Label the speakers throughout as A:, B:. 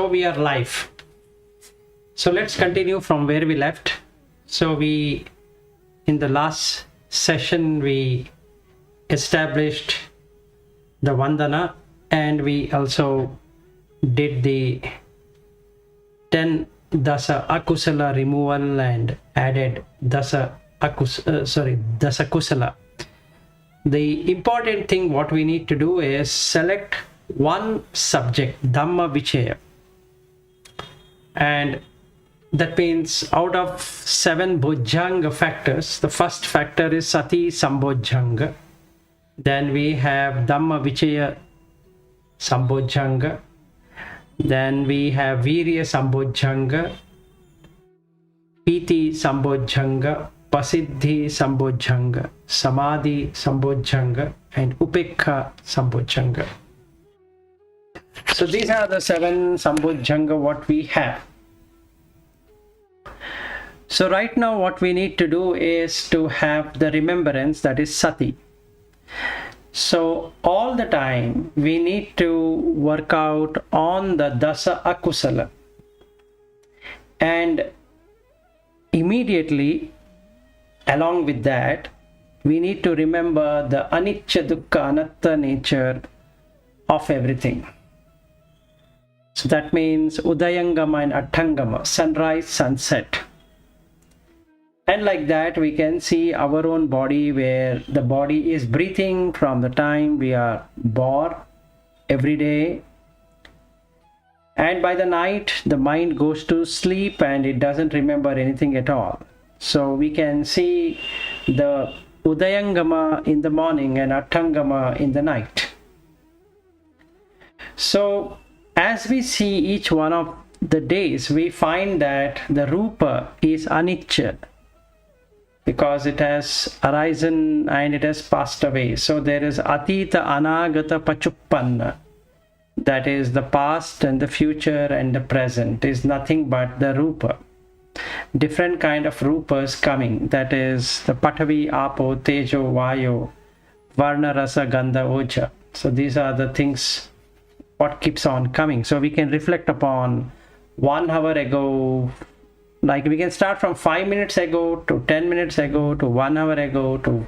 A: we are live. So let's continue from where we left. So in the last session, we established the Vandana, and we also did the 10 Dasa Akusala removal and added Dasa Kusala. The important thing what we need to do is select one subject, Dhamma Vichaya. And that means out of 7 Bojjhanga factors, the first factor is Sati Sambojjhanga. Then we have Dhamma Vichaya Sambojjhanga. Then we have Virya Sambojjhanga, Piti Sambojjhanga, Pasiddhi Sambojjhanga, Samadhi Sambojjhanga, and Upekha Sambojjhanga. So these are the 7 Sambojjhanga what we have. So right now what we need to do is to have the remembrance, that is Sati. So all the time we need to work out on the Dasa Akusala, and immediately along with that we need to remember the Anicca Dukkha Anatta nature of everything. So that means Udayangama and Attangama, sunrise, sunset. And like that we can see our own body, where the body is breathing from the time we are born every day, and by the night the mind goes to sleep and it doesn't remember anything at all. So we can see the Udayangama in the morning and Attangama in the night. So as we see each one of the days, we find that the Rupa is Anicca, because it has arisen and it has passed away. So there is Atita Anagata Pachuppanna, that is the past and the future and the present is nothing but the Rupa. Different kind of Rupas coming, that is the Patavi, Apo, Tejo, Vayo, Varna, Rasa, Gandha, Oja. So these are the things what keeps on coming. So we can reflect upon 1 hour ago, like we can start from 5 minutes ago to 10 minutes ago to 1 hour ago to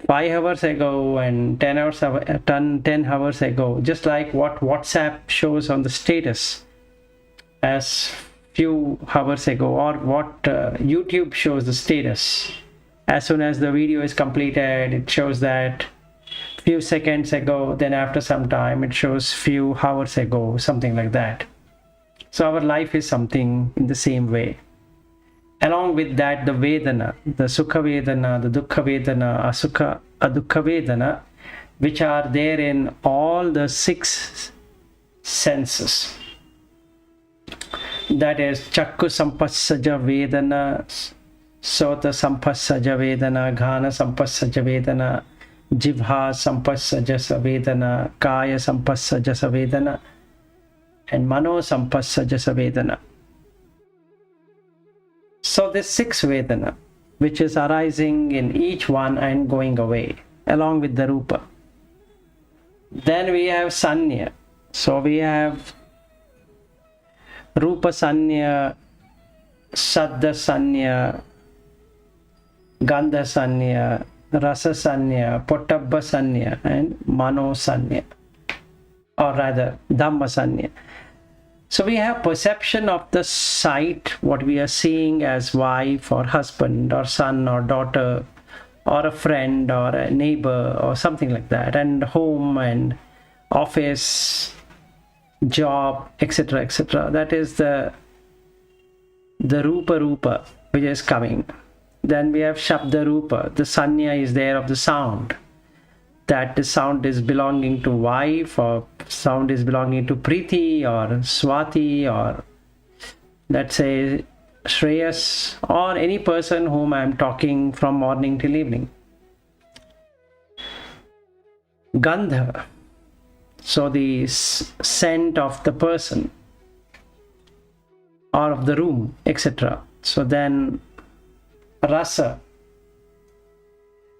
A: 5 hours ago and 10 hours ago, just like what WhatsApp shows on the status as few hours ago, or what YouTube shows the status. As soon as the video is completed, it shows that few seconds ago, then after some time it shows few hours ago, something like that. So our life is something in the same way. Along with that, the Vedana, the Sukha Vedana, the Dukkha Vedana, Asukha, Adukha Vedana, which are there in all the 6 senses. That is Chakku Sampassaja Vedana, Sota Sampassaja Vedana, Ghana Sampassaja Vedana, Jivha Sampassaja Vedana, Kaya Sampassaja Vedana, and Mano Sampassaja Vedana. So this 6 Vedana, which is arising in each one and going away, along with the Rupa. Then we have Sanya. So we have Rupa Sanya, Saddha Sanya, Gandha Sanya, Rasa Sanya, Pottabha Sanya, and Mano Sanya, or rather Dhamma Sanya. So we have perception of the sight, what we are seeing as wife or husband or son or daughter or a friend or a neighbor or something like that, and home and office, job, etc., etc. That is the Rupa which is coming. Then we have Shabda Rupa. The Sanya is there of the sound, that the sound is belonging to wife, or sound is belonging to Preeti or Swati, or let's say Shreyas, or any person whom I am talking from morning till evening. Gandha, so the scent of the person or of the room, etc. So then Rasa,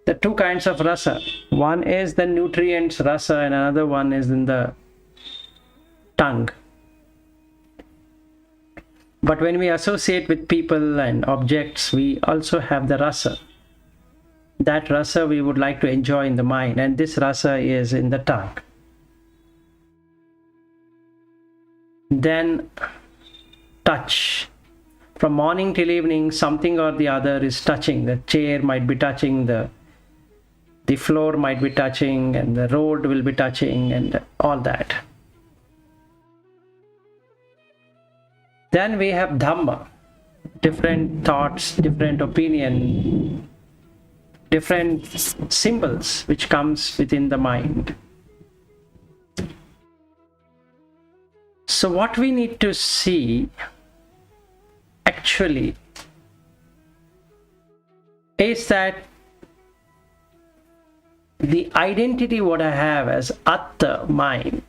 A: the 2 kinds of rasa. One is the nutrients rasa and another one is in the tongue. But when we associate with people and objects, we also have the rasa. That rasa we would like to enjoy in the mind, and this rasa is in the tongue. Then touch. From morning till evening, something or the other is touching. The chair might be touching, the floor might be touching, and the road will be touching, and all that. Then we have Dhamma, different thoughts, different opinion, different symbols which comes within the mind. So what we need to see actually is that the identity what I have as Atta, mine,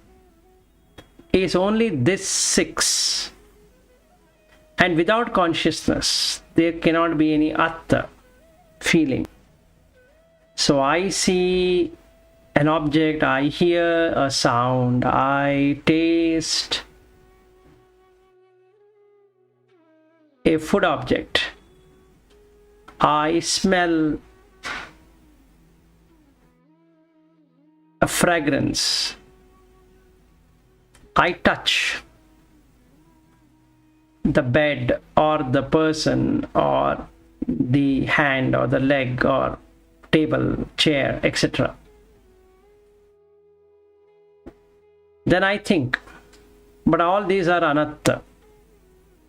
A: is only this six. And without consciousness, there cannot be any Atta feeling. So I see an object, I hear a sound, I taste a food object, I smell a fragrance, I touch the bed or the person or the hand or the leg or table, chair, etc. Then I think, but all these are anatta.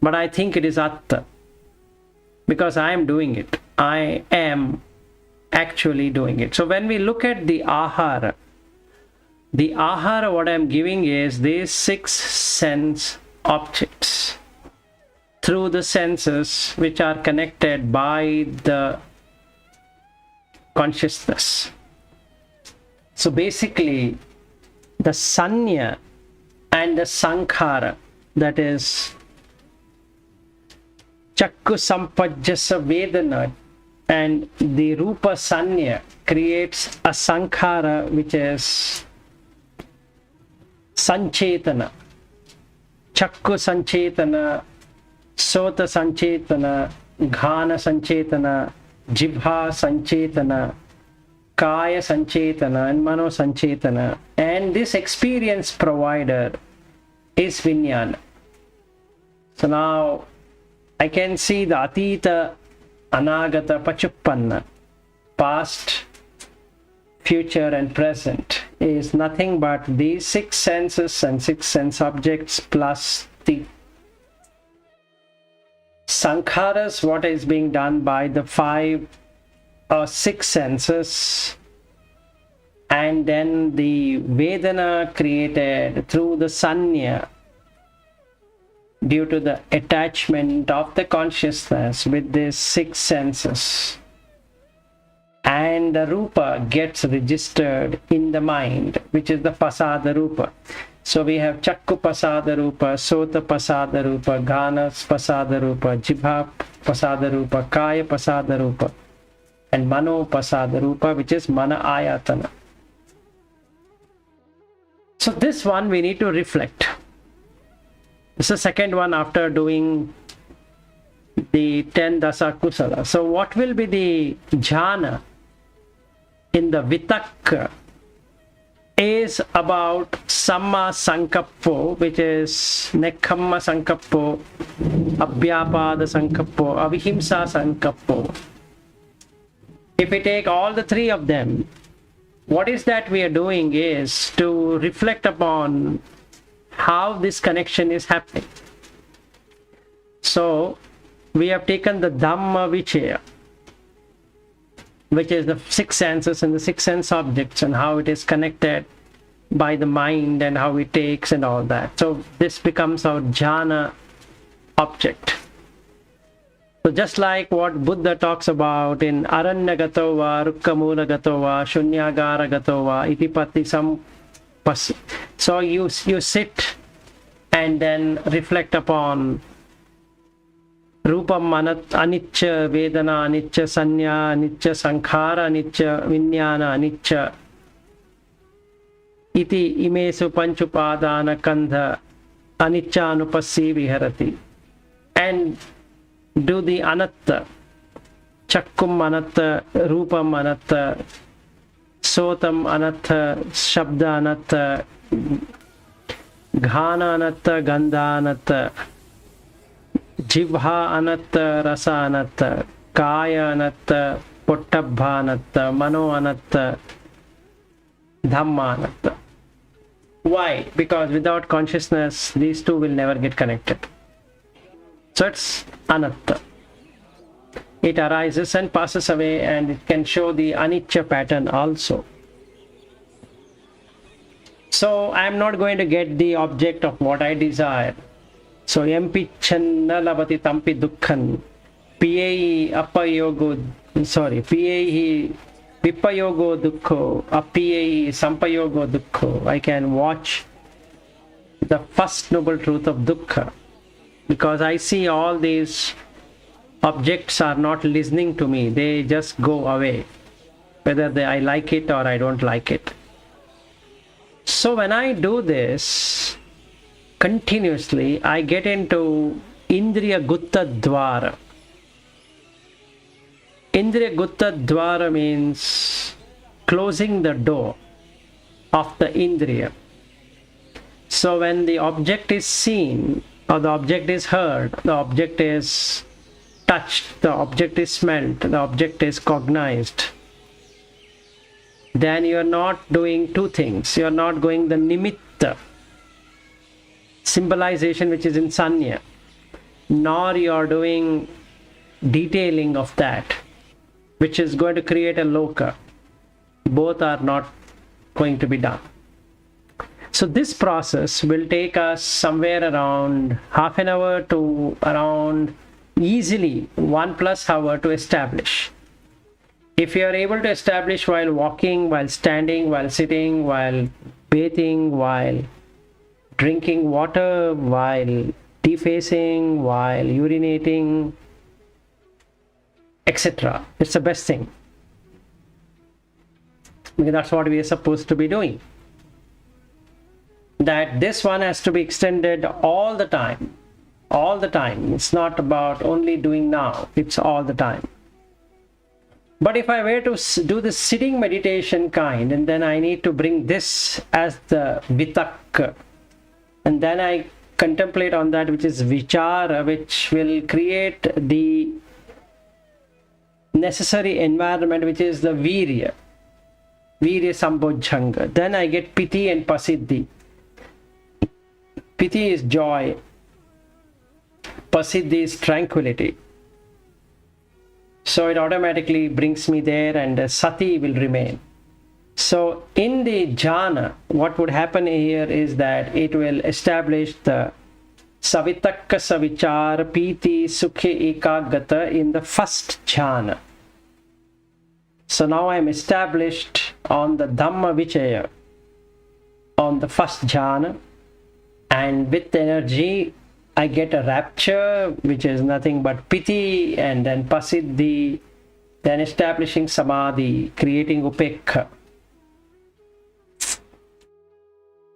A: But I think it is atta because I am doing it. I am actually doing it. So when we look at the ahara what I am giving is these six sense objects through the senses which are connected by the consciousness. So basically the sanya and the sankhara, that is chakku sampajjasa vedana and the rupa sanya, creates a sankhara which is sanchetana, chakku sanchetana, sota sanchetana, ghana sanchetana, jibha sanchetana, kaya sanchetana and mano sanchetana, and this experience provider is vijnana. So now I can see the atita, anagata, pachuppanna, past, future and present is nothing but these six senses and six sense objects plus the sankharas, what is being done by the five or six senses, and then the vedana created through the sanya due to the attachment of the consciousness with these six senses, and the rupa gets registered in the mind, which is the pasada rupa. So we have chakku pasada rupa, sota pasada rupa, ghanas pasada rupa, jibha pasada rupa, kaya pasada rupa, and mano pasada rupa, which is mana ayatana. So this one we need to reflect. This is the second one after doing the 10 dasa kusala. So what will be the jhana in the vitakka is about samma sankappo, which is nekhamma sankappo, abhyapada sankappo, avihimsa sankappo. If we take all the three of them, what is that we are doing is to reflect upon how this connection is happening. So we have taken the Dhamma Vichaya, which is the six senses and the six sense objects, and how it is connected by the mind and how it takes and all that. So this becomes our jhana object. So just like what Buddha talks about in Aranyagato va, Rukkamula gato va, Shunyagara gato va, Itipati sampasi. So you sit and then reflect upon Rupam anicca, Vedana anicca, Sanya anicca, Sankhara anicca, Vijnana anicca, Iti imesu panchupadana kandha anicca anupassi viharati. and do the anatta. Chakkum anatta, rupam anatta, sotam anatta, shabda anatta, ghana anatta, gandha anatta, jivha anatta, rasa anatta, kaya anatta, pottabha anatta, mano anatta, Dhamma anatta. Why? Because without consciousness, these two will never get connected. So it's anatta. It arises and passes away, and it can show the anicca pattern also. So I am not going to get the object of what I desire. So yampichanna labati tampi dukkhan piyehi apayogo, piyehi vipayogo dukkho apiyehi sampayogo dukkho. I can watch the first noble truth of dukkha, because I see all these objects are not listening to me, they just go away, whether I like it or I don't like it. So when I do this continuously, I get into Indriya Gutta Dwara. Indriya Gutta Dwara means closing the door of the Indriya. So when the object is seen, or the object is heard, the object is touched, the object is smelt, the object is cognized, then you are not doing two things. You are not going the nimitta, symbolization which is in sanya, nor you are doing detailing of that, which is going to create a loka. Both are not going to be done. So this process will take us somewhere around half an hour to around easily 1+ hour to establish. If you are able to establish while walking, while standing, while sitting, while bathing, while drinking water, while defacing, while urinating, etc., it's the best thing, because that's what we are supposed to be doing. That this one has to be extended all the time. All the time. It's not about only doing now, it's all the time. But if I were to do the sitting meditation kind, and then I need to bring this as the vitakka, and then I contemplate on that, which is vichara, which will create the necessary environment, which is the virya sambojjhanga. Then I get piti and pasiddhi. Piti is joy, pasiddhi is tranquility. So it automatically brings me there, and sati will remain. So in the jhana, what would happen here is that it will establish the savitakka savichara piti sukhi ekagata in the first jhana. So now I am established on the Dhamma vichaya, on the first jhana, and with energy I get a rapture, which is nothing but piti, and then pasiddhi, then establishing samadhi, creating upekha.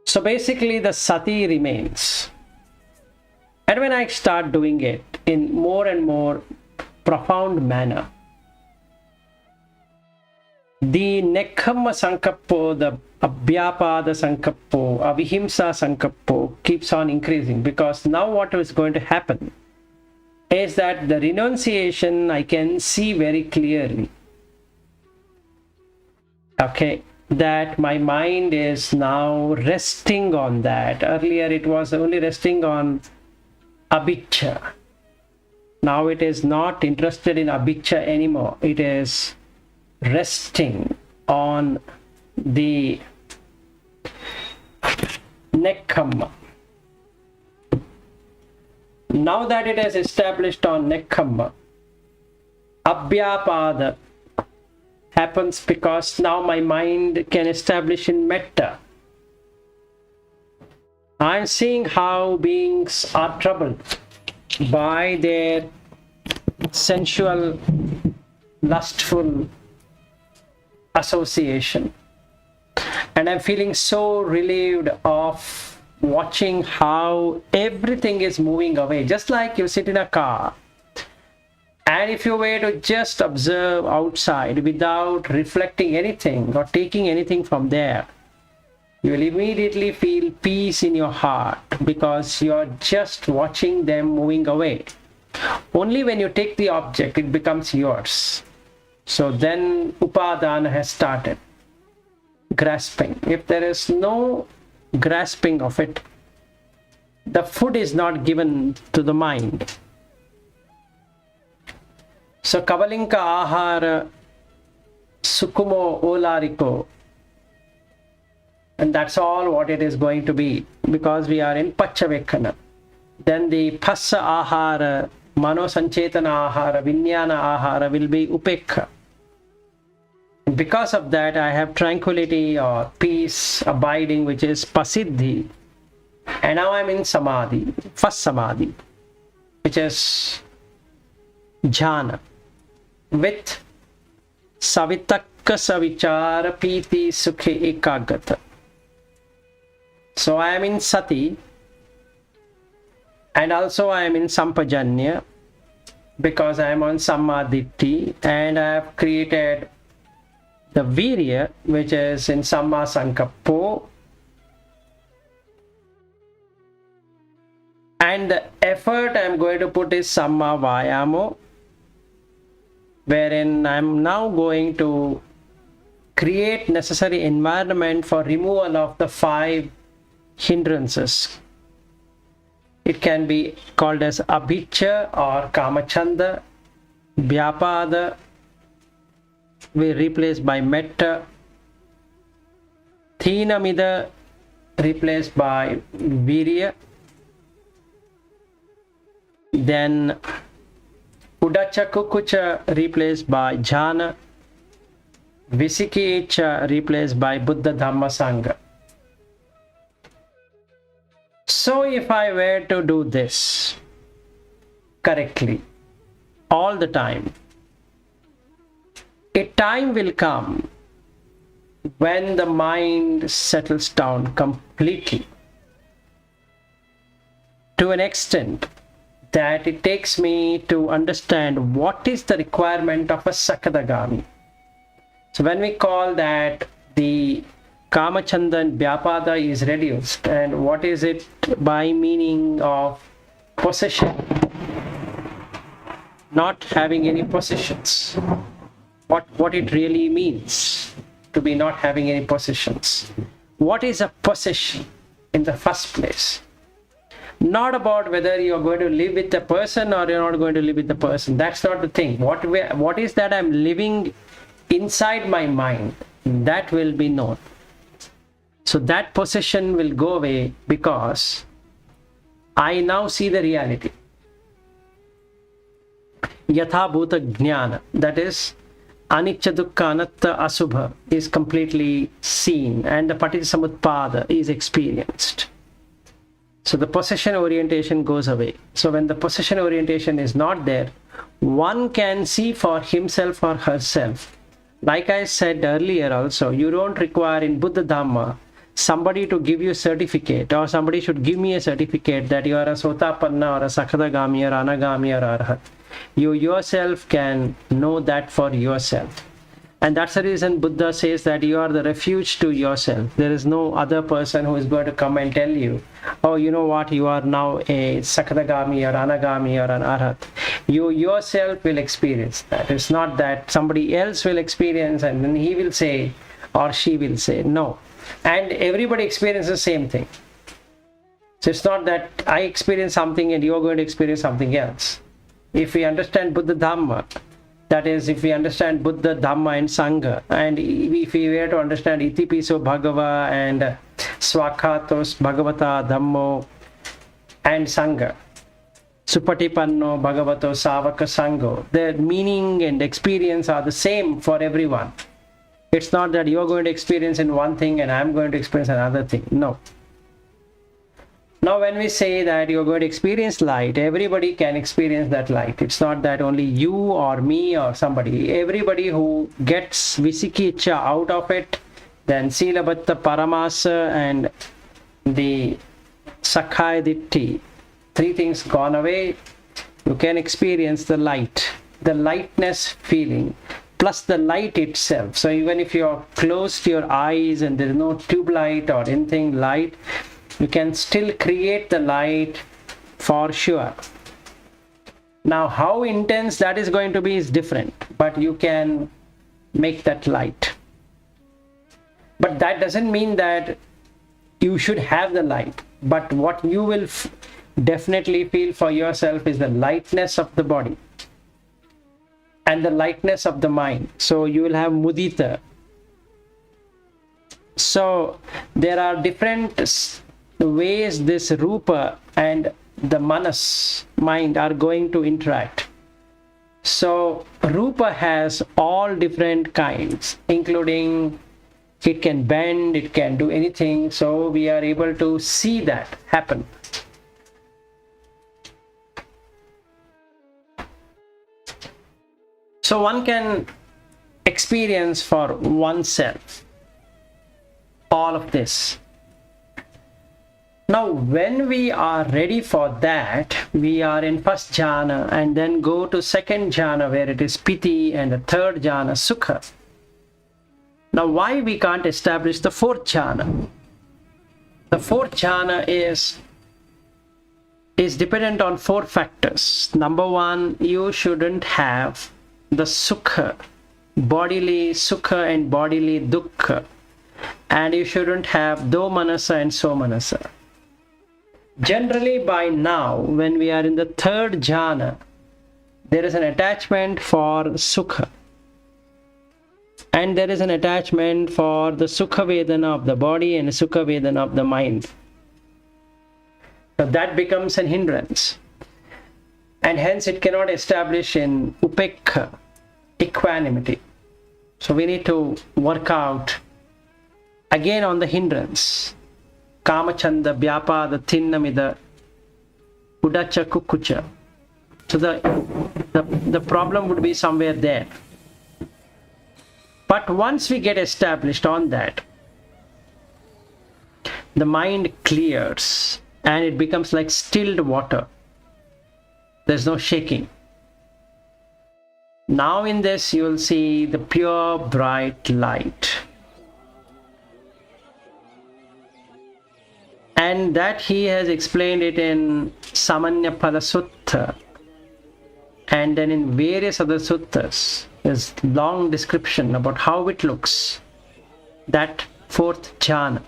A: So basically the sati remains. And when I start doing it in more and more profound manner, the nekkhamma sankappo, the abhyapada sankappo, avihimsa sankappo keeps on increasing, because now what is going to happen is that the renunciation I can see very clearly. Okay, that my mind is now resting on that. Earlier it was only resting on abhiccha. Now it is not interested in abhiccha anymore. It is resting on the nekkhamma. Now that it has established on nekkhamma, abhyapada happens, because now my mind can establish in metta. I am seeing how beings are troubled by their sensual, lustful association, and I'm feeling so relieved of watching how everything is moving away, just like you sit in a car. And if you were to just observe outside without reflecting anything or taking anything from there, you will immediately feel peace in your heart because you're just watching them moving away. Only when you take the object, it becomes yours. So then upadana has started. Grasping. If there is no grasping of it, the food is not given to the mind. So Kavalinka Ahara Sukumo Olariko, and that's all what it is going to be, because we are in Pachavekana. Then the Passa Ahara, Mano Sanchetana Ahara, Vinyana Ahara will be Upekha. Because of that, I have tranquility or peace, abiding, which is Pasiddhi. And now I'm in Samadhi, first Samadhi, which is Jhana, with Savitakka Savichara Piti Sukhe Ekagata. So I am in Sati, and also I am in Sampajanya, because I am on Sammaditthi, and I have created the Virya, which is in Samma Sankappo, and the effort I am going to put is Samma Vayamo, wherein I am now going to create necessary environment for removal of the 5 hindrances. It can be called as Abhiccha or Kamachanda. Vyapada will replaced by Metta. Thinamida replaced by Virya. Then Udacha Kukucha replaced by Jhana. Visikicha replaced by Buddha Dhamma Sangha. So if I were to do this correctly all the time, a time will come when the mind settles down completely, to an extent that it takes me to understand what is the requirement of a Sakadagami. So when we call that the Kamachanda and Vyapada is reduced, and what is it by meaning of possession? Not having any possessions. What it really means to be not having any possessions. What is a possession in the first place? Not about whether you are going to live with a person or you're not going to live with the person. That's not the thing. What is that I'm living inside my mind? That will be known. So that possession will go away because I now see the reality. Yatha Bhuta Jnana, that is Anicca Dukkha Anatta Asubha, is completely seen, and the Paticcasamutpada is experienced. So the possession orientation goes away. So when the possession orientation is not there, one can see for himself or herself. Like I said earlier also, you don't require in Buddha Dhamma somebody to give you a certificate, or somebody should give me a certificate that you are a Sotapanna or a Sakadagami or Anagami or Arahat. You yourself can know that for yourself. And that's the reason Buddha says that you are the refuge to yourself. There is no other person who is going to come and tell you, oh, you know what, you are now a Sakadagami or Anagami or an Arahat. You yourself will experience that. It's not that somebody else will experience and then he will say or she will say. No. And everybody experiences the same thing. So it's not that I experience something and you're going to experience something else. If we understand Buddha Dhamma, that is, if we understand Buddha, Dhamma and Sangha, and if we were to understand Itipiso Bhagava and Swakhatos Bhagavata Dhammo and Sangha, Supatipanno Bhagavato Savaka Sangho, their meaning and experience are the same for everyone. It's not that you're going to experience in one thing and I'm going to experience another thing. No. Now when we say that you're going to experience light, everybody can experience that light. It's not that only you or me or somebody. Everybody who gets Visikicha out of it, then Silabatta Paramasa and the Sakhaya Ditti, three things gone away, you can experience the light, the lightness feeling, plus the light itself. So even if you're closed your eyes and there's no tube light or anything light, you can still create the light for sure. Now how intense that is going to be is different, but you can make that light. But that doesn't mean that you should have the light, but what you will definitely feel for yourself is the lightness of the body and the lightness of the mind. So you will have mudita. So there are different ways this rupa and the manas, mind, are going to interact. So rupa has all different kinds, including it can bend, it can do anything. So we are able to see that happen. So one can experience for oneself all of this. Now when we are ready for that, we are in first jhana and then go to second jhana where it is piti, and the third jhana sukha. Now why we can't establish the fourth jhana? The fourth jhana is dependent on four factors. Number one, you shouldn't have the sukha, bodily sukha and bodily dukkha, and you shouldn't have domanasa and somanasa. Generally by now, when we are in the third jhana, there is an attachment for sukha, and there is an attachment for the sukha vedana of the body and the sukha vedana of the mind. So that becomes an hindrance, and hence it cannot establish in upekha, equanimity. So we need to work out again on the hindrance. Kamachanda, Vyapada, Thinnamida, Udacha, Kukucha. So the problem would be somewhere there. But once we get established on that, the mind clears and it becomes like stilled water. There's no shaking. Now in this you will see the pure bright light. And that he has explained it in Samanya Pada Sutta, and then in various other suttas. There's long description about how it looks, that fourth jhana.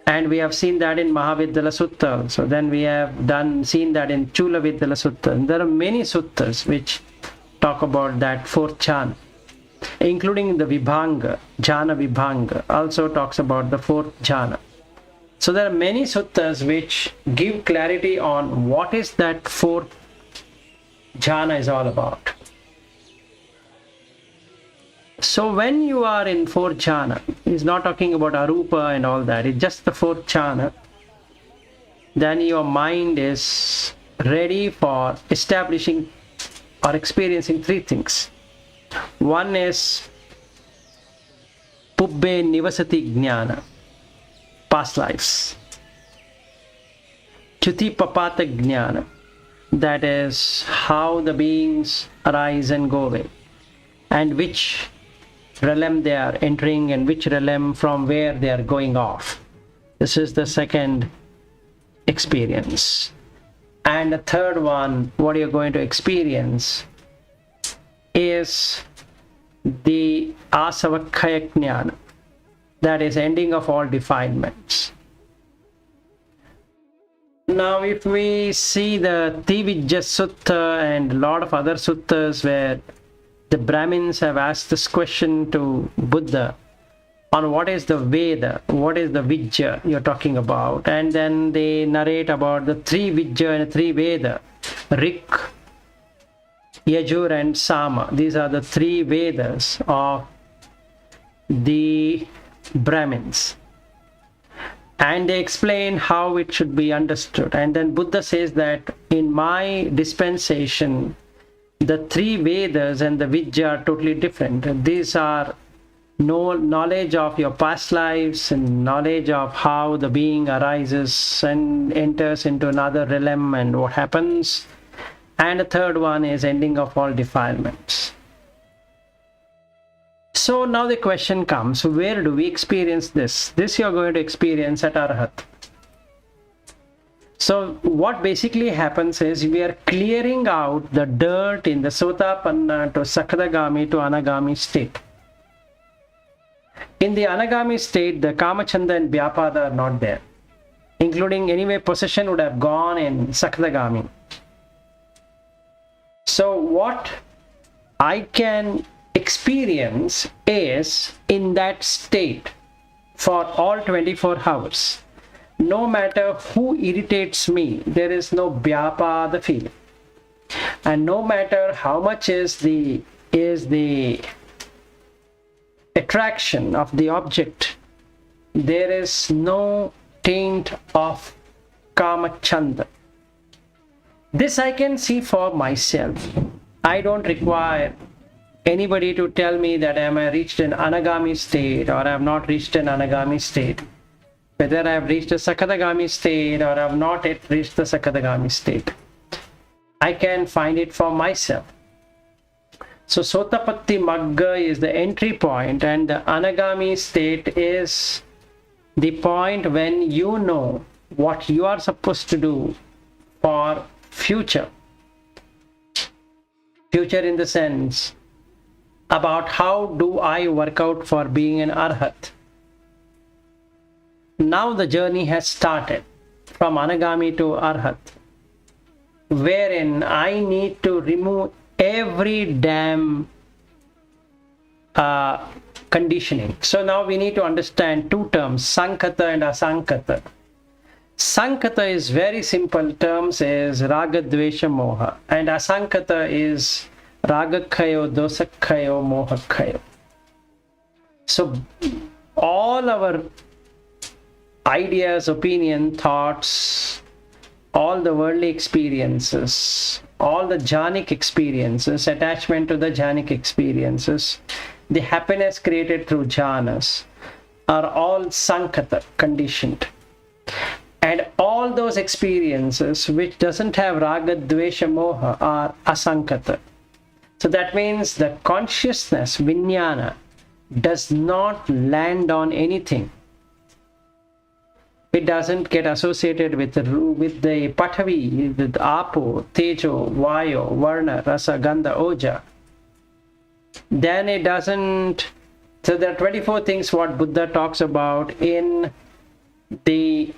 A: And we have seen that in Mahavidyala Sutta. So then we have seen that in Chula Vidyala Sutta. And there are many suttas which talk about that fourth jhana, including the Vibhanga, Jhana Vibhanga, also talks about the fourth jhana. So there are many suttas which give clarity on what is that fourth jhana is all about. So when you are in fourth jhana, he's not talking about arupa and all that, it's just the fourth jhana, then your mind is ready for establishing or experiencing three things. One is Pubbe Nivasati Jnana, past lives. Chuti Papata Jnana, that is how the beings arise and go away, and which realm they are entering and which realm from where they are going off. This is the second experience. And the third one, what you're going to experience is the Asavakkaya Jnana, that is ending of all defilements. Now if we see the Tivijja Sutta and a lot of other suttas where the Brahmins have asked this question to Buddha on what is the Veda, what is the Vijja you're talking about, and then they narrate about the three Vijja and three Veda, Rik, Yajur and Sama. These are the three Vedas of the Brahmins, and they explain how it should be understood. And then Buddha says that in my dispensation, the three Vedas and the Vijja are totally different. These are knowledge of your past lives and knowledge of how the being arises and enters into another realm and what happens. And the third one is ending of all defilements. So now the question comes, where do we experience this? This you are going to experience at Arahat. So what basically happens is we are clearing out the dirt in the Sotapanna to Sakadagami to Anagami state. In the Anagami state, the Kamachanda and Vyapada are not there, including anyway possession would have gone in Sakadagami. So what I can experience is in that state for all 24 hours. No matter who irritates me, there is no Vyapada feeling. And no matter how much is the attraction of the object, there is no taint of Kamachanda. This I can see for myself. I don't require anybody to tell me that am I reached an Anagami state or I have not reached an Anagami state. Whether I have reached a Sakadagami state or I have not yet reached the Sakadagami state. I can find it for myself. So Sotapatti Magga is the entry point, and the Anagami state is the point when you know what you are supposed to do for future. Future in the sense about how do I work out for being an Arahat. Now the journey has started from Anagami to Arahat, wherein I need to remove every damn conditioning. So now we need to understand two terms, Sankata and Asankata. Sankata is very simple terms, is Raga, Dvesha, Moha, and Asankata is Ragakhayo, Dosakhayo, Mohakhayo. So all our ideas, opinion, thoughts, all the worldly experiences, all the jhanic experiences, attachment to the jhanic experiences, the happiness created through jhanas are all sankata, conditioned. And all those experiences which doesn't have raga, dvesha, moha are asankata. So that means the consciousness, vijnana, does not land on anything. It doesn't get associated with the Pathavi, with Apo, Tejo, Vayo, Varna, Rasa, Gandha, Oja. Then it doesn't. So there are 24 things what Buddha talks about in the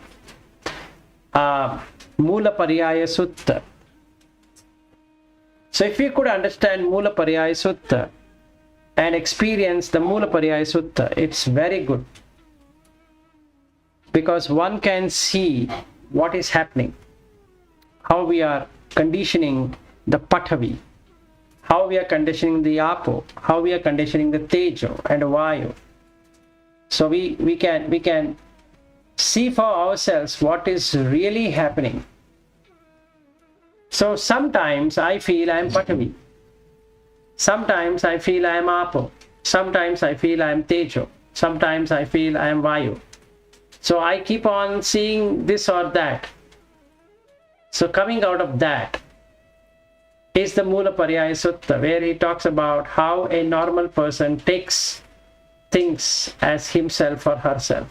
A: Mula Pariyaya Sutta. So if you could understand Mula Pariyaya Sutta and experience the Mula Pariyaya Sutta, it's very good. Because one can see what is happening, how we are conditioning the Pathavi, how we are conditioning the Apo, how we are conditioning the Tejo and Vayu. So we can see for ourselves what is really happening. So sometimes I feel I am Pathavi, sometimes I feel I am Apo, sometimes I feel I am Tejo, sometimes I feel I am Vayu. So I keep on seeing this or that. So coming out of that is the Mula Pariyaya Sutta, where he talks about how a normal person takes things as himself or herself.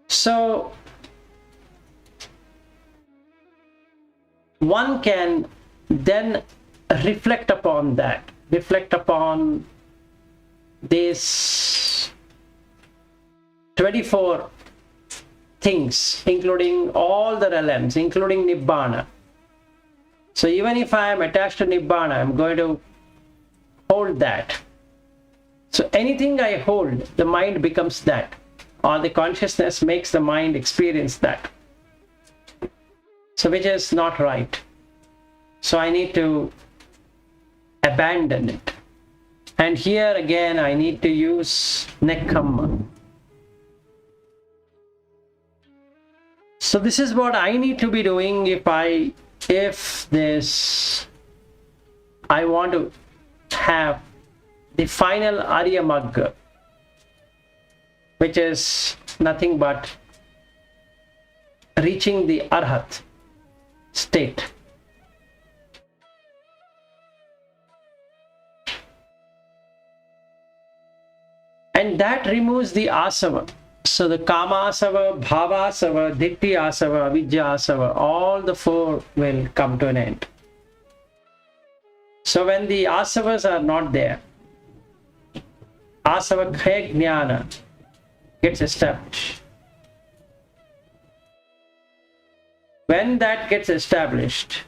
A: So one can then reflect upon that, reflect upon this 24 things, including all the realms, including Nibbana. So even if I am attached to Nibbana, I am going to hold that. So anything I hold, the mind becomes that, or the consciousness makes the mind experience that. So which is not right. So I need to abandon it. And here again I need to use Nekkamma. So this is what I need to be doing if I want to have the final Arya Magga, which is nothing but reaching the Arahat state. And that removes the asava. So the kama asava, bhava asava, ditthi asava, avidya asava, all the four will come to an end. So when the asavas are not there, asava khaya jnana gets established. When that gets established,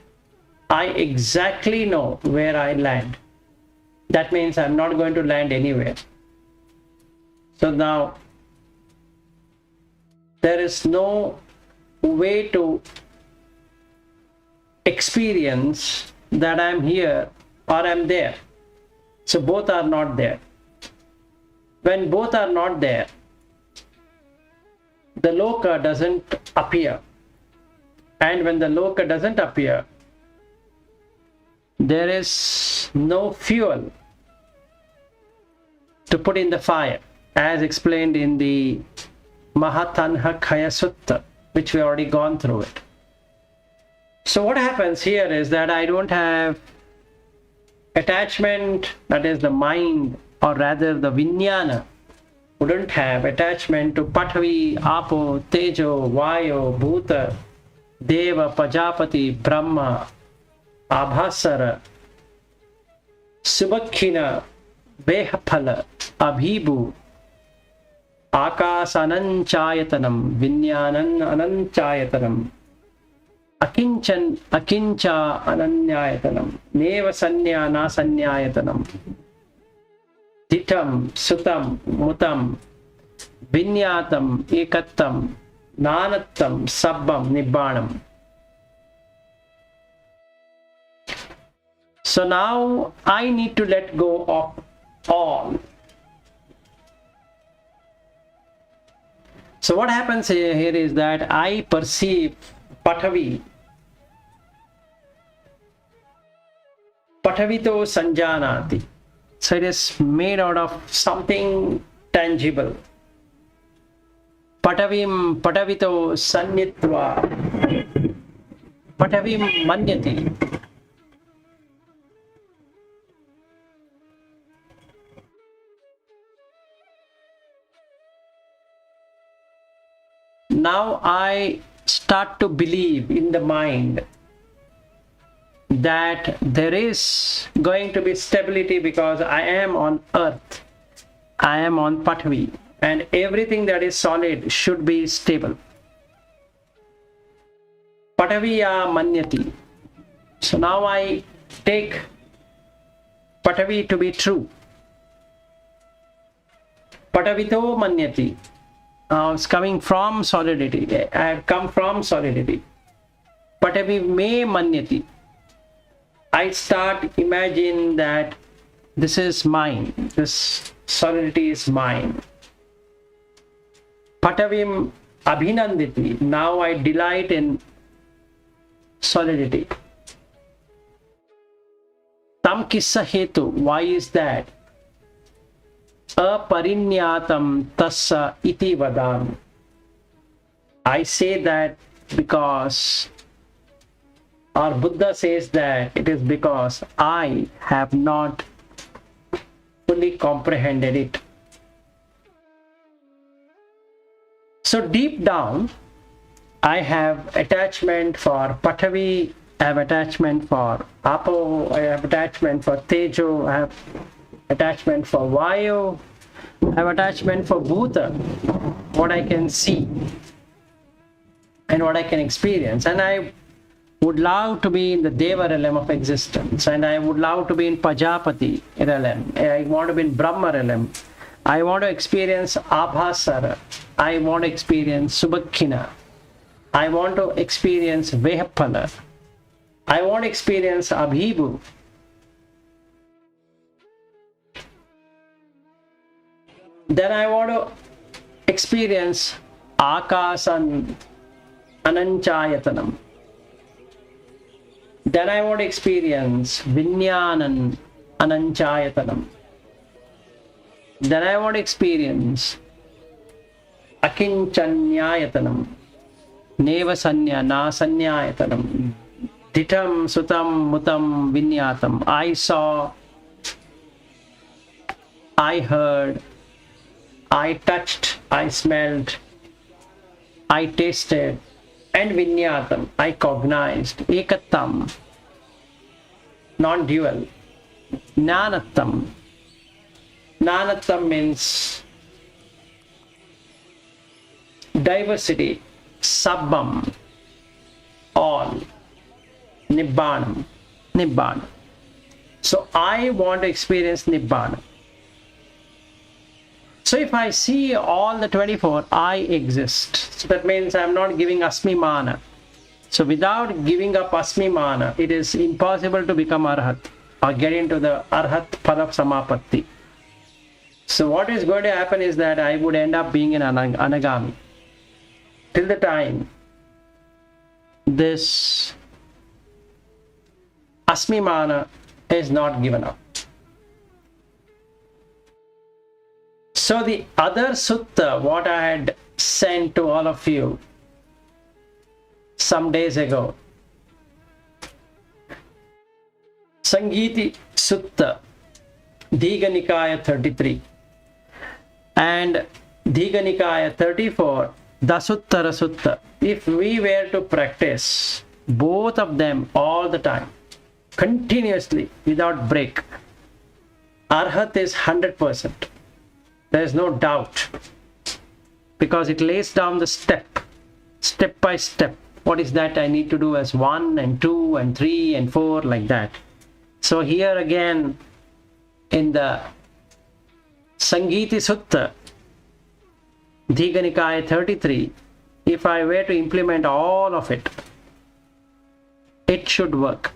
A: I exactly know where I land. That means I'm not going to land anywhere. So now there is no way to experience that I'm here or I'm there. So both are not there. When both are not there, the loka doesn't appear. And when the loka doesn't appear, there is no fuel to put in the fire, as explained in the Mahatanha Khaya Sutta, which we already gone through it. So what happens here is that I don't have attachment, that is the mind, or rather the Vijnana wouldn't have attachment to Pathavi, Apo, Tejo, Vayo, Bhuta, Deva, Pajapati, Brahma, Abhasara, Subhakhina, Behaphala, Abhibu, Akas Ananchayatanam, Vinyanan Ananchayatanam, Akinchan Akincha Ananyayatanam, Neva Sanya Nasanyayatanam, Ditam, Sutam, Mutam, Vinyatam, Ekattam, Nanattam, Sabbam, Nibbanam. So now I need to let go of all. So what happens here is that I perceive Pathavi. Pathavito Sanjanati. So it is made out of something tangible. Patavim Patavito Sanyitva. Patavim Manyati. Now I start to believe in the mind that there is going to be stability because I am on earth, I am on Pathavi, and everything that is solid should be stable. Pathaviya Manyati. So now I take Pathavi to be true. Patavito Manyati. It's coming from solidity. I have come from solidity. Patavi me manyati. I start imagine that this is mine. This solidity is mine. Patavim abhinanditi. Now I delight in solidity. Tam kissa hetu. Why is that? Aparinyatam tassa iti vadam. I say that because, or Buddha says that it is because I have not fully comprehended it. So deep down, I have attachment for Pathavi, I have attachment for Apo, I have attachment for Tejo, I have attachment for Vayu, I have attachment for Bhuta, what I can see and what I can experience. And I would love to be in the Deva realm of existence, and I would love to be in Pajapati realm. I want to be in Brahma realm. I want to experience Abhasara. I want to experience Subhakhina. I want to experience Vehapala. I want to experience Abhibu. Then I want to experience Akasan Ananchayatanam. Then I want to experience Vinyanan Ananchayatanam. Then I want to experience akinchanayatanam, neva sanya, na sanyayatanam, ditam, sutam, mutam, vinyatam. I saw, I heard, I touched, I smelled, I tasted, and vinyatam, I cognized. Ekatam, non-dual. Jnanatam. Jnanatam means diversity. Sabbam, all. Nibbanam, Nibbana. So I want to experience Nibbana. So if I see all the 24, I exist. So that means I'm not giving Asmimana. So without giving up Asmimana, it is impossible to become Arahat or get into the Arahat Pada Samapatti. So what is going to happen is that I would end up being an Anagami. Till the time this Asmimana is not given up. So the other sutta, what I had sent to all of you some days ago, Sangiti Sutta, Diga Nikaya 33 and Diga Nikaya 34, Dasuttara Sutta. If we were to practice both of them all the time, continuously, without break, Arahat is 100%. There is no doubt, because it lays down the step by step. What is that I need to do as 1 and 2 and 3 and 4, like that. So here again in the Sangiti Sutta, Diga Nikaya 33, if I were to implement all of it, it should work.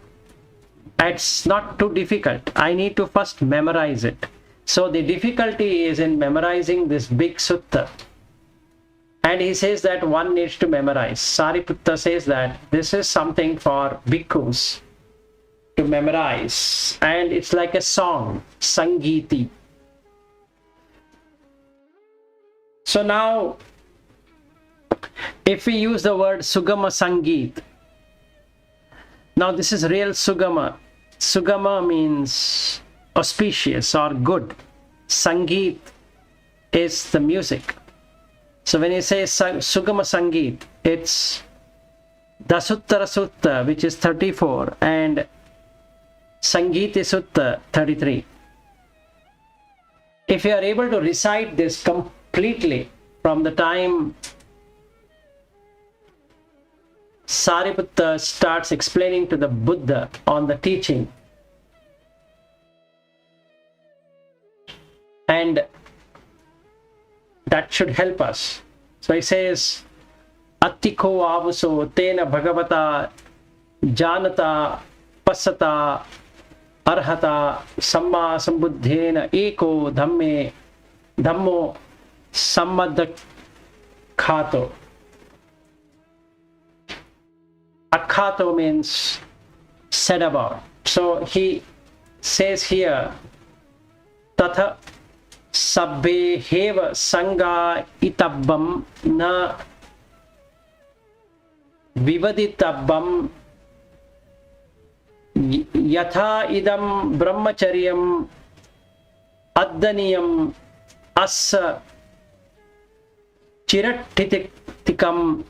A: It's not too difficult. I need to first memorize it. So the difficulty is in memorizing this big sutta. And he says that one needs to memorize. Sariputta says that this is something for bhikkhus to memorize. And it's like a song, Sangiti. So now, if we use the word Sugama Sangeet, now this is real Sugama. Sugama means auspicious or good. Sangeet is the music. So when you say Sugama Sangeet, it's Dasuttara Sutta, which is 34, and Sangiti Sutta 33. If you are able to recite this completely from the time Sariputta starts explaining to the Buddha on the teaching, and that should help us. So he says, Attiko avuso tena bhagavata janata pasata arhata samma sambuddhena eko dhammo sammadakhato. Akhato means said about. So he says here, Tatha sabbe heva sangha itabbam na vivaditabbam yatha idam brahmacharyam addaniyam assa chirattitikam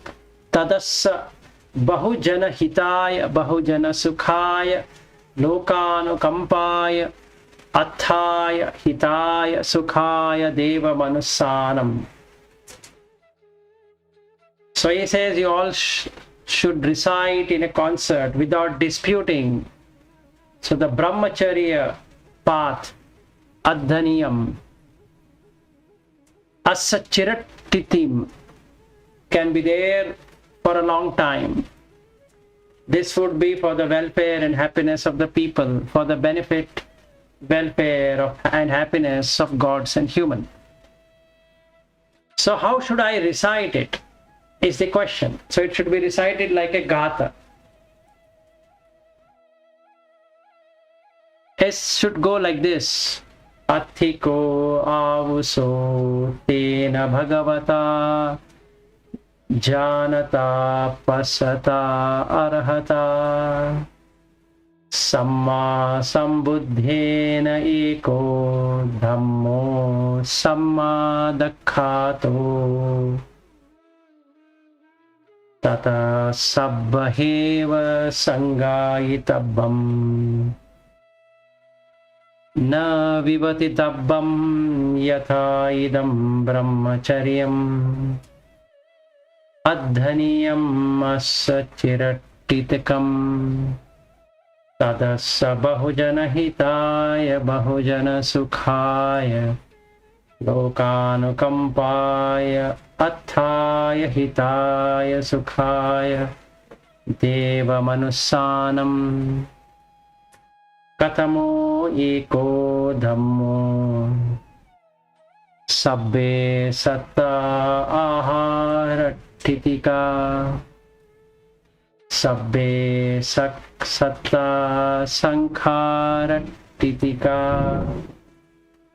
A: tadassa bahujana hitaya bahujana sukhaya lokanukampaya Athaya hitaya sukhaya deva manusanam. So he says you all should recite in a concert without disputing. So the brahmacharya path, adhaniyam, asachiratitim, can be there for a long time. This would be for the welfare and happiness of the people, for the benefit, welfare and happiness of gods and human. So how should I recite it is the question. So it should be recited like a gatha. It should go like this. Athiko avuso tena bhagavata Jhanata pasata arahata Samma sambuddhena eko dhammo samma dakkhato tata sabbaheva sangayitabam na vivatitabam yatha idam brahmacharyam adhaniyam asachiratitakam tadassa bahujana hitaya bahujana sukhaya lokanukampaya athaya hitaya sukhaya deva manusanam katamo eko dhammo sabbe satta aharatitika sabbe satta sankhara.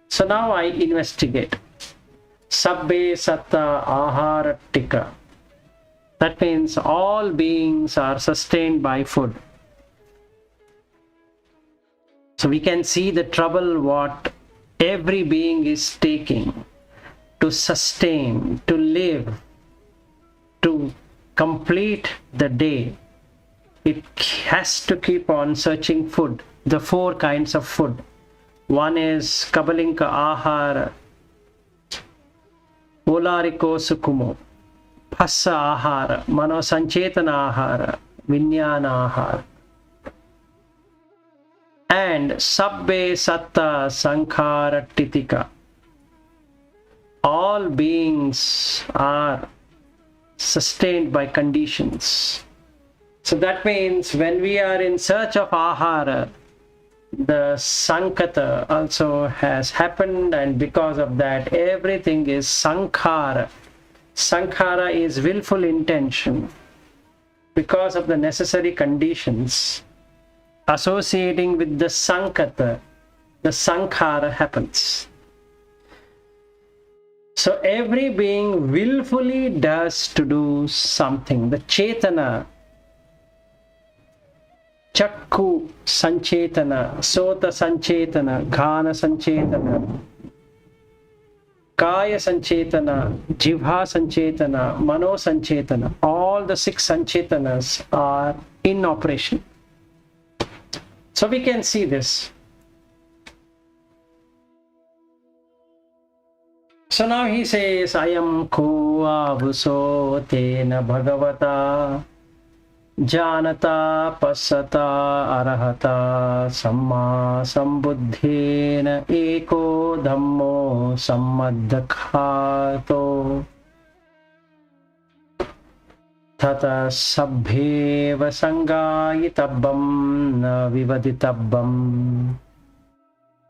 A: So now I investigate. Sabbe satta aharatika. That means all beings are sustained by food. So we can see the trouble what every being is taking to sustain, to live, to complete the day. It has to keep on searching food, the four kinds of food. One is Kabalinka Ahara, Olariko Sukumo, Phassa Ahara, Mano Sanchetana Ahara, Vijnana Ahara. And Sabbe Satta Sankhara Titika. All beings are sustained by conditions. So that means when we are in search of ahara, the Sankata also has happened, and because of that everything is Sankhara. Sankhara is willful intention. Because of the necessary conditions associating with the Sankata, the Sankhara happens. So every being willfully does to do something. The Chetana, Chakku Sanchetana, Sota Sanchetana, Ghana Sanchetana, Kaya Sanchetana, Jivha Sanchetana, Mano Sanchetana, all the 6 Sanchetanas are in operation. So we can see this. So now he says, Ayam ko avuso tena bhagavata Jhanata pasata arahata samma sambuddhena eko dhammo sammadakhato tata sabbheva sangayitabam na vivaditabam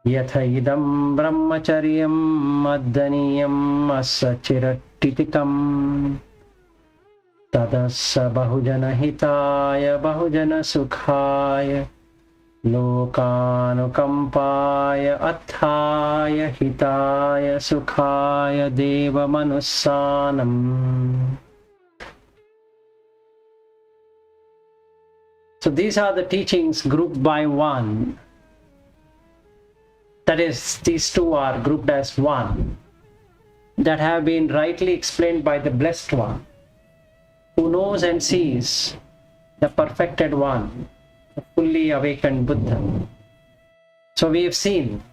A: yatha idam brahmacharyam adhaniyam asachiratitikam tadassa bahujana hitaya bahujana sukhaya lokanukampaya athaya hitaya sukhaya deva manusanam. So these are the teachings grouped by one. That is, these two are grouped as one, that have been rightly explained by the Blessed One, who knows and sees, the perfected one, the fully awakened Buddha. So we have seen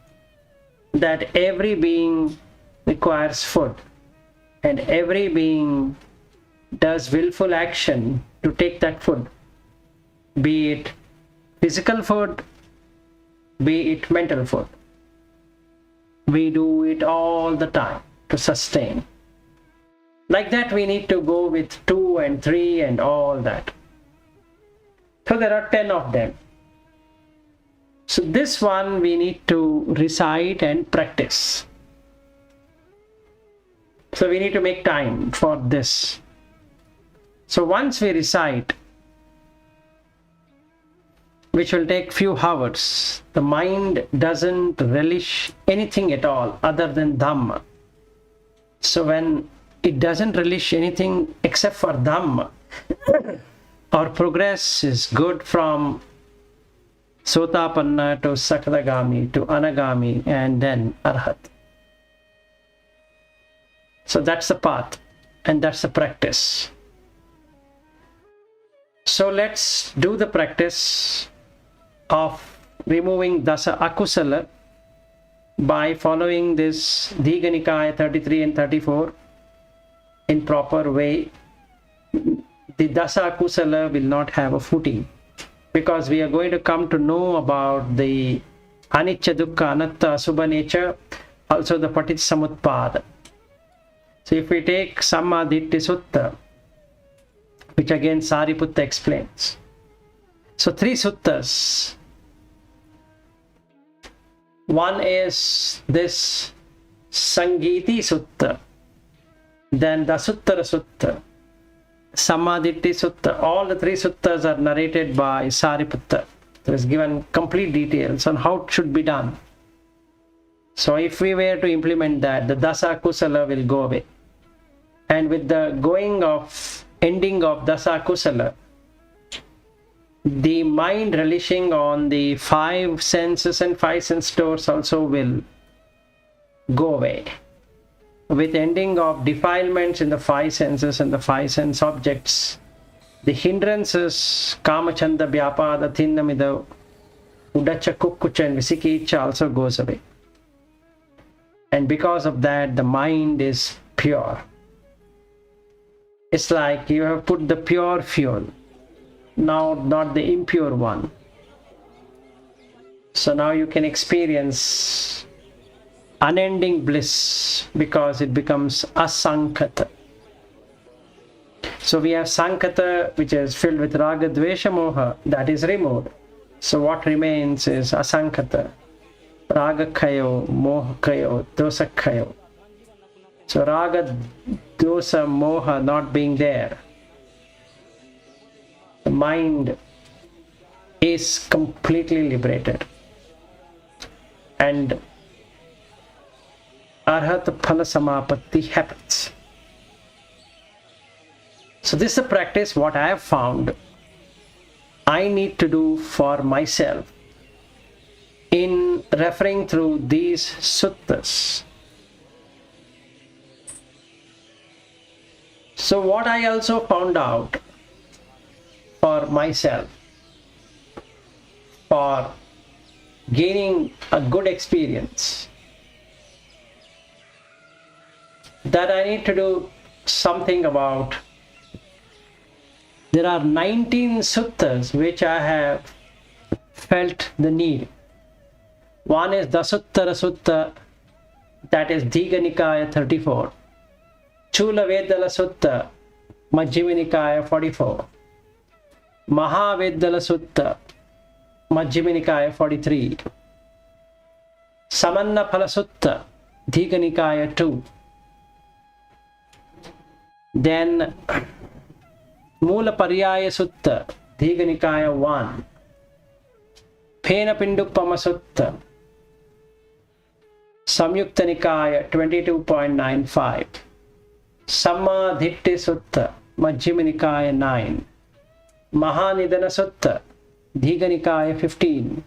A: that every being requires food, and every being does willful action to take that food, be it physical food, be it mental food. We do it all the time to sustain. Like that we need to go with 2 and 3 and all that. So there are 10 of them. So this one we need to recite and practice. So we need to make time for this. So once we recite, which will take few hours. The mind doesn't relish anything at all other than Dhamma. So when it doesn't relish anything except for Dhamma, our progress is good from Sotapanna to Sakadagami to Anagami and then Arahat. So that's the path and that's the practice. So let's do the practice of removing Dasa Akusala by following this Digha Nikaya 33 and 34 in proper way. The Dasa Akusala will not have a footing, because we are going to come to know about the Anicca, Dukkha, Anatta, Asubha nature, also the Paticca. So if we take Samma Ditti Sutta, which again Sariputta explains. So 3 suttas. One is this Sangiti Sutta, then the Suttara Sutta, Sammaditi Sutta. All the 3 suttas are narrated by Sariputta. There is given complete details on how it should be done. So if we were to implement that, the Dasa Kusala will go away. And with the ending of Dasa Kusala, the mind relishing on the 5 senses and 5 sense doors also will go away. With ending of defilements in the 5 senses and the 5 sense objects, the hindrances, Kamachanda, Vyapada, Thinnamida, Udacha, Kukkucha and Visikicha also goes away. And because of that, the mind is pure. It's like you have put the pure fuel, now not the impure one. So now you can experience unending bliss because it becomes Asankata. So we have Sankata, which is filled with Raga, Dvesha, Moha, that is removed. So what remains is Asankata, Raga Kayo, Moha Kayo, Dosa Kayo. So Raga, Dosa, Moha not being there, the mind is completely liberated. And Arahat Phala Samapatti happens. So this is a practice what I have found I need to do for myself in referring through these suttas. So what I also found out for myself, for gaining a good experience, that I need to do something about. There are 19 suttas which I have felt the need. One is the Suttara Sutta, that is Digha Nikaya 34. Chula Vedala Sutta, Majjhima Nikaya 44. Mahavedala Sutta, Majjhima Nikaya 43. Samanna Phala Sutta, Digha Nikaya 2. Then Mula Paryaya Sutta, Digha Nikaya 1. Phena Pinduppama Sutta, Samyukta Nikaya 22.95. Samma Dhitti Sutta, Majjhima Nikaya 9. Mahanidana Sutta, Digha Nikaya 15.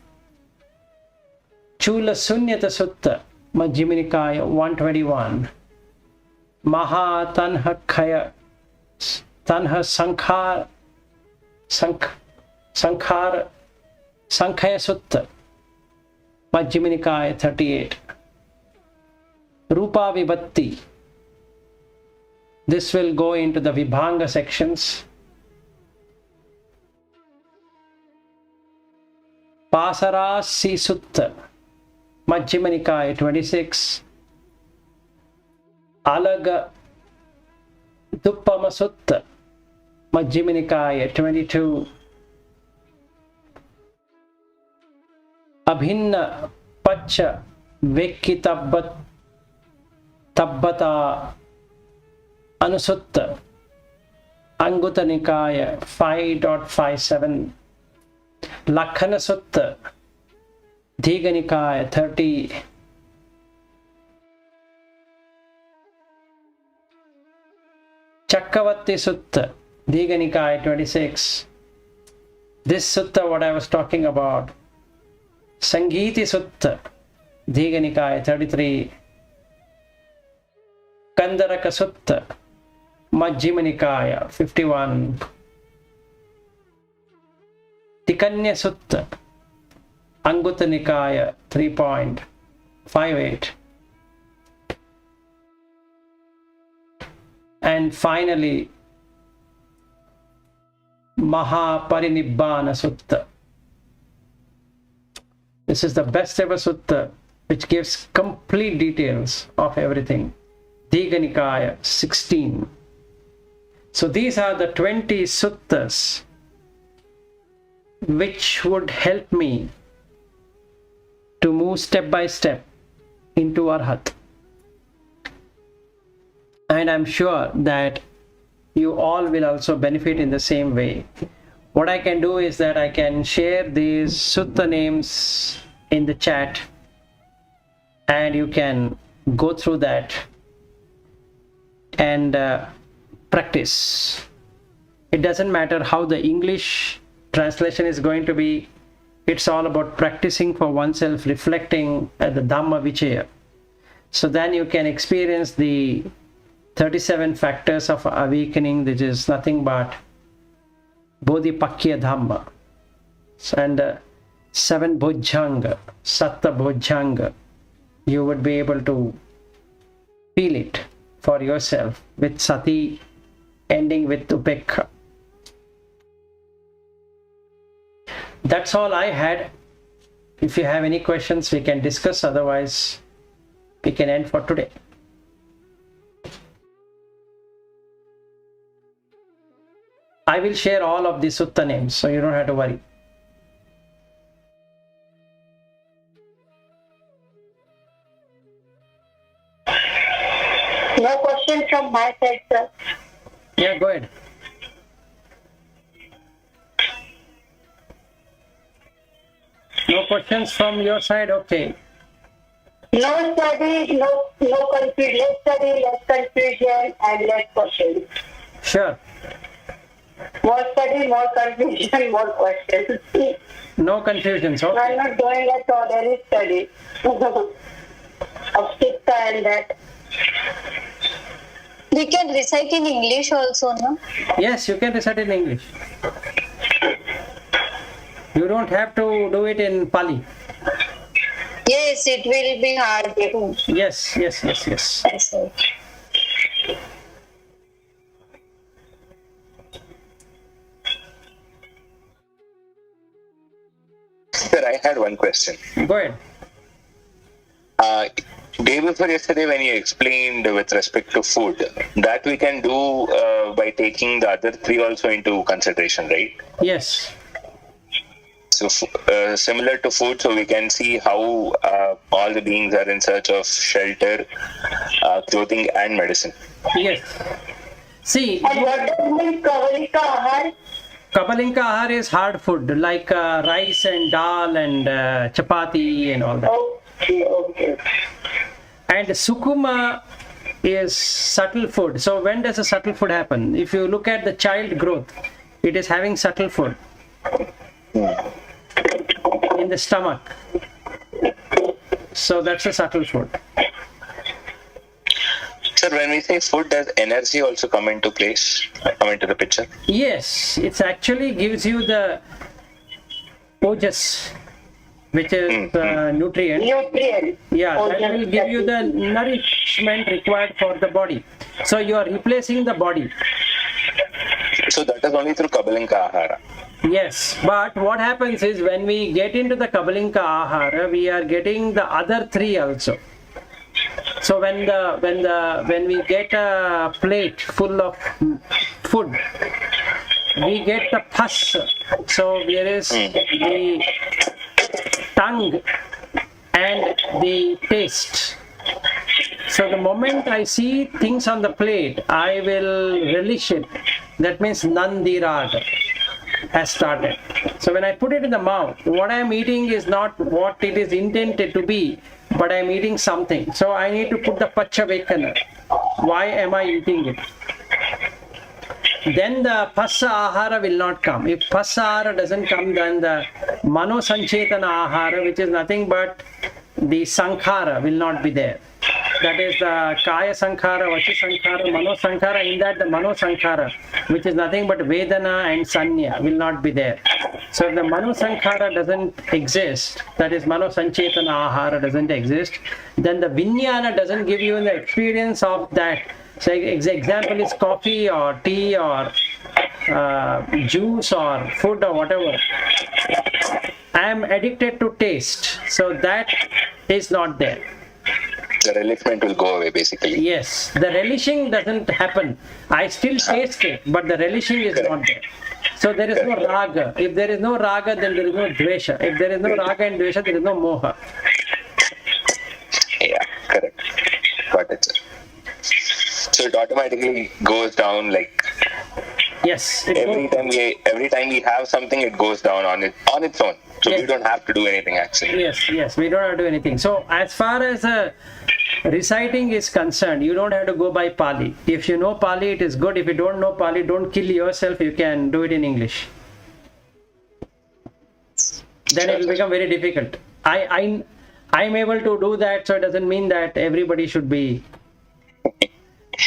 A: Chula Sunyata Sutta, Majjhima Nikaya 121. Mahatanha Khaya Tanha Sankhaya Sutta, Majjhima Nikaya 38. Rupa Vibhatti. This will go into the Vibhanga sections. Pasarasi Sutta, Majjhima Nikaya 26. Alaga Duppama Sutta, Majjhima Nikaya 22. Abhinna Pacha Vekkitabbata Anusutta, Angutta Nikaya 5.57. Lakhana Sutta, Digha Nikaya 30. Chakravarti Sutta, Digha Nikaya 26. This sutta what I was talking about. Sangiti Sutta, Digha Nikaya 33. Kandaraka Sutta, Majjhima Nikaya 51. Tikanya Sutta, Anguttara Nikaya 3.58. And finally, Mahaparinibbana Sutta. This is the best ever sutta which gives complete details of everything. Digha Nikaya 16. So these are the 20 suttas which would help me to move step by step into Arahat. And I'm sure that you all will also benefit in the same way. What I can do is that I can share these sutta names in the chat and you can go through that and practice. It doesn't matter how the English translation is going to be. It's all about practicing for oneself, reflecting at the Dhamma Vichaya. So then you can experience the 37 factors of awakening, which is nothing but Bodhipakya Dhamma, and 7 Bhojjhanga, Satta Bhojjhanga. You would be able to feel it for yourself with Sati ending with Upekha. That's all I had. If you have any questions, we can discuss. Otherwise, we can end for today. I will share all of the sutta names, so you don't have to worry.
B: No question from my side, sir.
A: Yeah, go ahead. No questions from your side? Okay.
B: No study, no confusion. Less study, less confusion, and less questions.
A: Sure.
B: More study, more confusion, more questions.
A: No confusions. Okay.
B: I'm not doing at all any study of Sutta and that.
C: We can recite in English also, no?
A: Yes, you can recite in English. You don't have to do it in Pali.
C: Yes, it will be hard.
A: Yes.
C: Yes, sir.
D: Sir, I had one question.
A: Go ahead.
D: Day before yesterday, when you explained with respect to food, that we can do by taking the other three also into consideration, right?
A: Yes.
D: So similar to food, so we can see how all the beings are in search of shelter, clothing, and medicine.
A: Yes. See.
B: And what does mean Kavalika Ahar?
A: Kabalinka Ahar is hard food like rice and dal and chapati and all that.
B: Okay.
A: And Sukuma is subtle food. So when does a subtle food happen? If you look at the child growth, it is having subtle food in the stomach. So that's a subtle food.
D: Sir, when we say food, does energy also come into the picture?
A: Yes, it actually gives you the ojas, which is nutrient. Yeah, that will give you the nourishment required for the body. So you are replacing the body.
D: So that is only through Kabalinka Ahara.
A: Yes, but what happens is when we get into the Kabalinka Ahara, we are getting the other three also. So when we get a plate full of food, we get the pus. So there is the tongue and the taste. So the moment I see things on the plate, I will relish it. That means Nandiraga. has started. So when I put it in the mouth, what I am eating is not what it is intended to be, but I am eating something. So I need to put the Pachavekana. Why am I eating it? Then the Passa Ahara will not come. If Passa Ahara doesn't come, then the Mano Sanchetana Ahara, which is nothing but the Sankhara, will not be there. That is the Kaya Sankhara, Vachi Sankhara, Mano Sankhara. In that, the Mano Sankhara, which is nothing but Vedana and Sanya, will not be there. So if the Mano Sankhara doesn't exist, that is Mano Sanchetana Ahara doesn't exist, then the Vijnana doesn't give you the experience of that. So example is coffee or tea or juice or food or whatever. I am addicted to taste, so that is not there.
D: The relishment will go away basically.
A: Yes, the relishing doesn't happen. I still taste it, but the relishing is not there. So there is no raga. If there is no raga, then there is no dvesha. If there is no raga and dvesha, there is no moha.
D: Yeah, correct. Got it, sir. So it automatically goes down like
A: Yes.
D: every time we have something, it goes down on its own. So
A: Yes.
D: we don't have to do anything actually.
A: Yes, we don't have to do anything. So as far as reciting is concerned, you don't have to go by Pali. If you know Pali, it is good. If you don't know Pali, don't kill yourself. You can do it in English. Then it will become very difficult. I'm able to do that, so it doesn't mean that everybody should be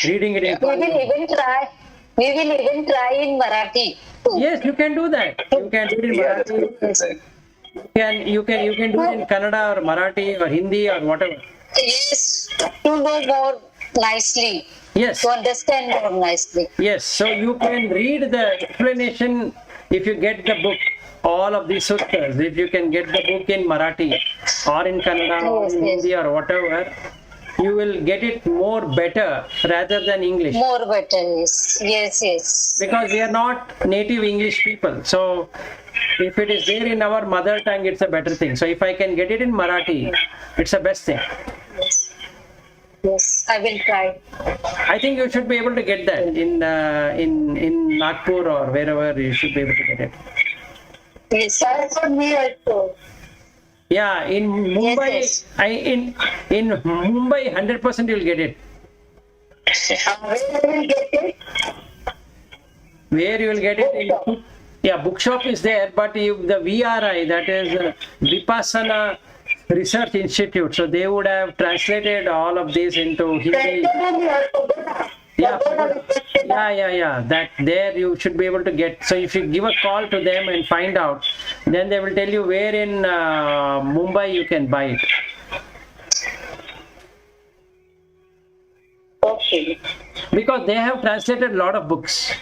A: reading it in
C: We will even try. We will even try in Marathi.
A: Yes, you can do that. You can do it in
D: Yeah, that's
A: Marathi.
D: good, sir.
A: You can do it in Kannada or Marathi or Hindi or whatever.
C: Yes, to know more nicely,
A: Yes.
C: to understand more nicely.
A: Yes, so you can read the explanation if you get the book, all of these suttas. If you can get the book in Marathi or in Kannada or in
C: Yes,
A: Hindi or whatever, you will get it more better rather than English.
C: More better, yes.
A: Because we are not native English people. So if it is there in our mother tongue, it's a better thing. So if I can get it in Marathi, it's the best thing.
C: Yes, I will try.
A: I think you should be able to get that in Nagpur or wherever you should be able to get it.
C: Yes,
B: That's for me also.
A: Yeah, in Mumbai,
C: Yes.
A: in Mumbai, 100% you'll get it.
B: Where I will get it?
A: Where you will get it? Bookshop is there, but the VRI, that is Vipassana Research Institute, so they would have translated all of this into Hindi. Yeah. That there you should be able to get. So if you give a call to them and find out, then they will tell you where in Mumbai you can buy it.
B: Okay.
A: Because they have translated a lot of books.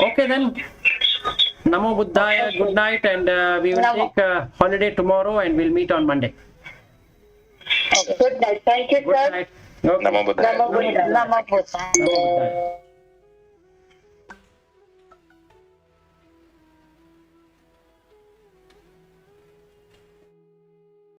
A: Okay then. Namo Buddhaya, good night, and we will
C: Namo.
A: take a holiday tomorrow and we'll meet on Monday.
B: Good night. Thank you,
A: Good
B: sir.
A: night. Okay.
D: Namo Buddhaya.
B: Namo Buddhaya.
C: Namo Buddhaya.
A: Namo Buddhaya.